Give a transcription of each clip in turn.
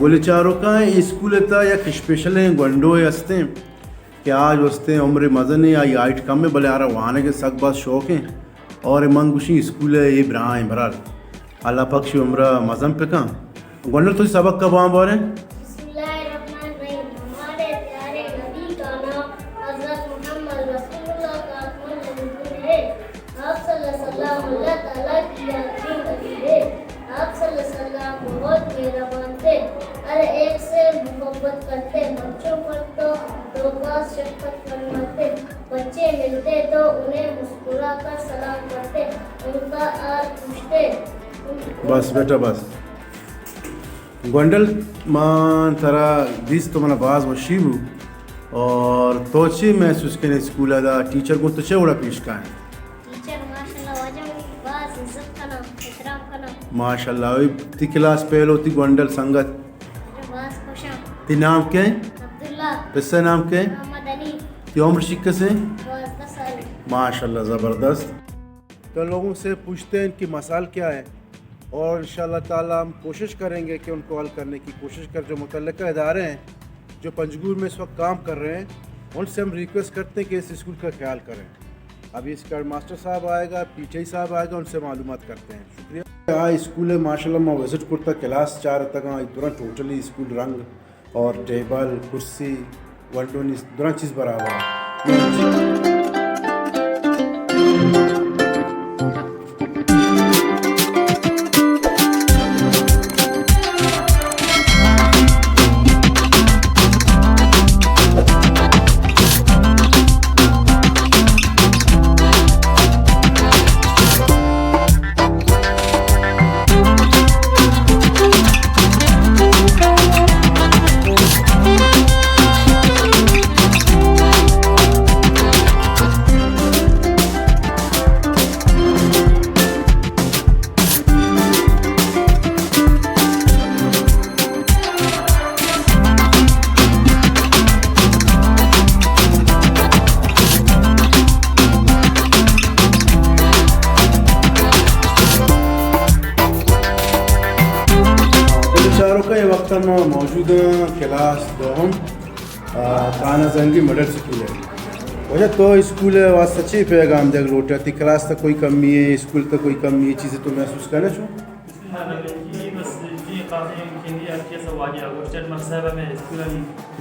گلچاروں کا اسکول تا یا اسپیشل ہیں گنڈو ہستے ہیں کہ آج وستے عمر مزن یا ہائٹ کم ہے بلے آ رہا وہاں کے سخت بات شوق ہیں اور منگوشی اسکول ہے یہ براہ ہیں برال اللہ پاک عمرہ مزم پہ کہاں گنڈو تو سبق کب وہاں بار ہیں ایک سے محبت کرتے بچوں پر تو روکاس شفقت فرماتے بچے ملتے تو انہیں مسکرا کر سلام کرتے ان کا حال پوچھتے بس بیٹا بس گونڈل مان ترا دیس تو منا باز وشیبو اور تو چی محسوس کرنے اسکول دا ٹیچر کو تو چے وڑا پیش کا ہے ٹیچر ماشاءاللہ وجہ باز عزت کرنا احترام کرنا ماشاءاللہ تی کلاس پہلو تی گونڈل سنگت باز خوشاں تی نام کیا ہے عبداللہ پسے نام کیا ہے محمد علی تی عمر شکہ سے 12 سال ماشاءاللہ زبردست تو لوگوں سے پوچھتے ہیں ان کی مسائل کیا ہے اور انشاءاللہ تعالی ہم کوشش کریں گے کہ ان کو حل کرنے کی کوشش کر جو متعلقہ ادارے ہیں جو پنجگور میں اس وقت کام کر رہے ہیں ان سے ہم ریکویسٹ کرتے ہیں کہ اس اسکول کا خیال کریں ابھی اس کا ماسٹر صاحب آئے گا پی ٹی آئی صاحب آئے گا ان سے معلومات کرتے ہیں شکریہ اسکول ہے ماشاءاللہ میں وزٹ کرتا کلاس 4 تک دوران ٹوٹلی اسکول رنگ اور ٹیبل کرسی ونڈونی دوران چیز برابر ہے موجود کلاس دوم کانا زنگی مڈل اسکول ہے وجہ تو اسکول ہے وہاں سچی پیغام دے لوٹا تھی کلاس تک کوئی کمی ہے اسکول تک کوئی کمی ہے چیزیں تو محسوس کرنا چھو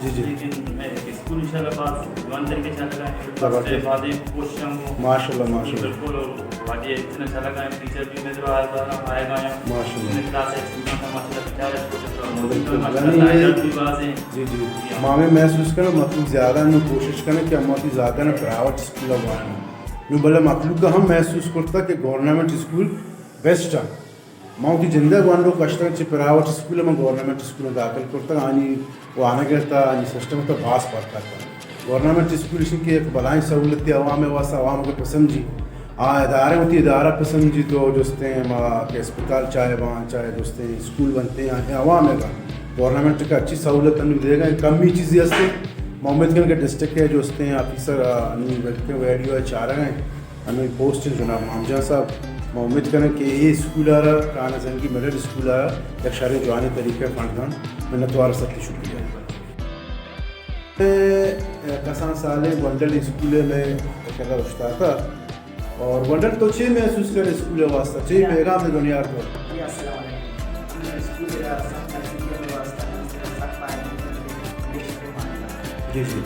جی جی ماشاء اللہ ماشاء جی جی ماں محسوس کرنا مطلب زیادہ میں کوشش کرنا کہ ہم زیادہ نا پرائیویٹ اسکول لگوانا میں بولے مطلب کا ہم محسوس کرتا کہ گورنمنٹ اسکول بیسٹ ہے ماں کی زندہ گوانڈو کشتا کہ پرائیویٹ اسکول میں گورنمنٹ اسکول داخل کرتا آنی وہ آنا گرتا آنی سسٹم تو باس پڑتا تھا گورنمنٹ اسکول کی ایک بلائیں سہولت تھی عوام واسطہ عوام کو پسند جی ادارے ہوتی ادارہ پسند جی تو دوستے ہیں کہ اسپتال چاہے وہاں چاہے دوستے ہیں اسکول بنتے ہیں عوام ہے گورنمنٹ کا اچھی سہولت ہمیں دے گا کم ہی چیزیں ہستے محمد گنج کے ڈسٹرکٹ کے جو ہستے ہیں آفیسر ویڈیو ہے چاہ رہے ہیں ہمیں پوسٹ جناب مامجان صاحب میں امید کریں کہ یہ اسکول آ رہا کانا زنگی مڈل اسکول آ رہا ایک شرح جوانی طریقے فنڈان محنت وار سب کی شکریہ کسان سالے ونڈل اسکول میں اکیلا رشتہ تھا اور ونڈل تو چھ محسوس کرے اسکول واسطہ چھ پیغام ہے دنیا کو جی جی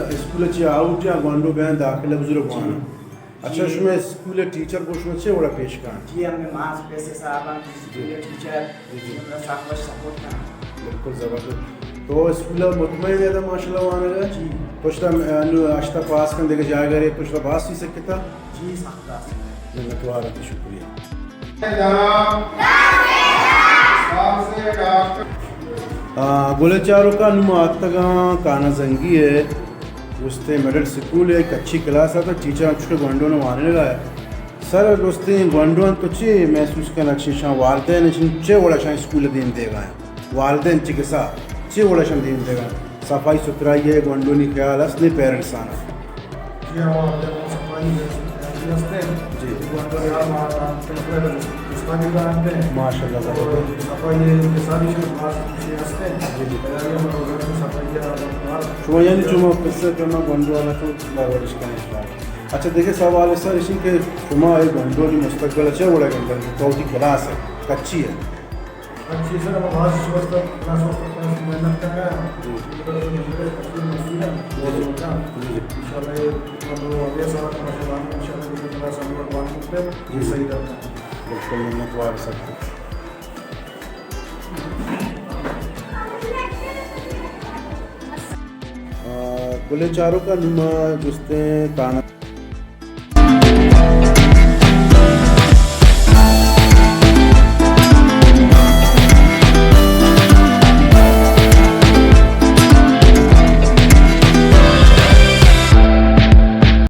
اسکول چی آؤٹ یا گوانڈو بیان داخل بزرگ وانا اچھا شما اسکول ٹیچر کو شما چه وڑا پیش کن جی ہم نے ماس پیسے صاحبان اسکول ٹیچر ہمارا صاحب سپورٹ کرنا بالکل زبردست تو اسکول مطمئن ہے ماشاءاللہ وانا گا جی پوچھتا اشتا پاس کن دیکھ جائے گا پوچھتا باس سی سکتا جی سکتا محنت وارا کی شکریہ گولے چاروں کا نما آتگاں کانا زنگی ہے اس تے مڈل سکول ہے ایک اچھی کلاس آتا ٹیچر چھوٹے گونڈوں نے آنے لگا ہے سر دوستی گونڈون تو چی محسوس کرنا چیشاں والدین چے وڑا شاں اسکول دین دے گا والدین چی کسا چے وڑا شاں دین دے گا صفائی ستھرائی ہے گونڈونی خیال اصلی پیرنٹس آنا جی ہاں صفائی جی ماشاء اللہ شما یعنی شما قصه کما گونڈوانا تو ورش کنید اچھا دیکھیں سوال ہے سر اسی کہ شما ایک گونڈولی مستقبل اچھا وڑا گندر کوتی کلاس ہے کچی ہے اچھی سر ہم آج وقت کلاس وقت محنت کر رہے ہیں انشاءاللہ یہ سوال انشاءاللہ کلاس ہم لوگ بات کرتے ہیں یہ صحیح رہتا ہے بالکل محنت وار سکتے گلے چاروں کا نما جستے کانا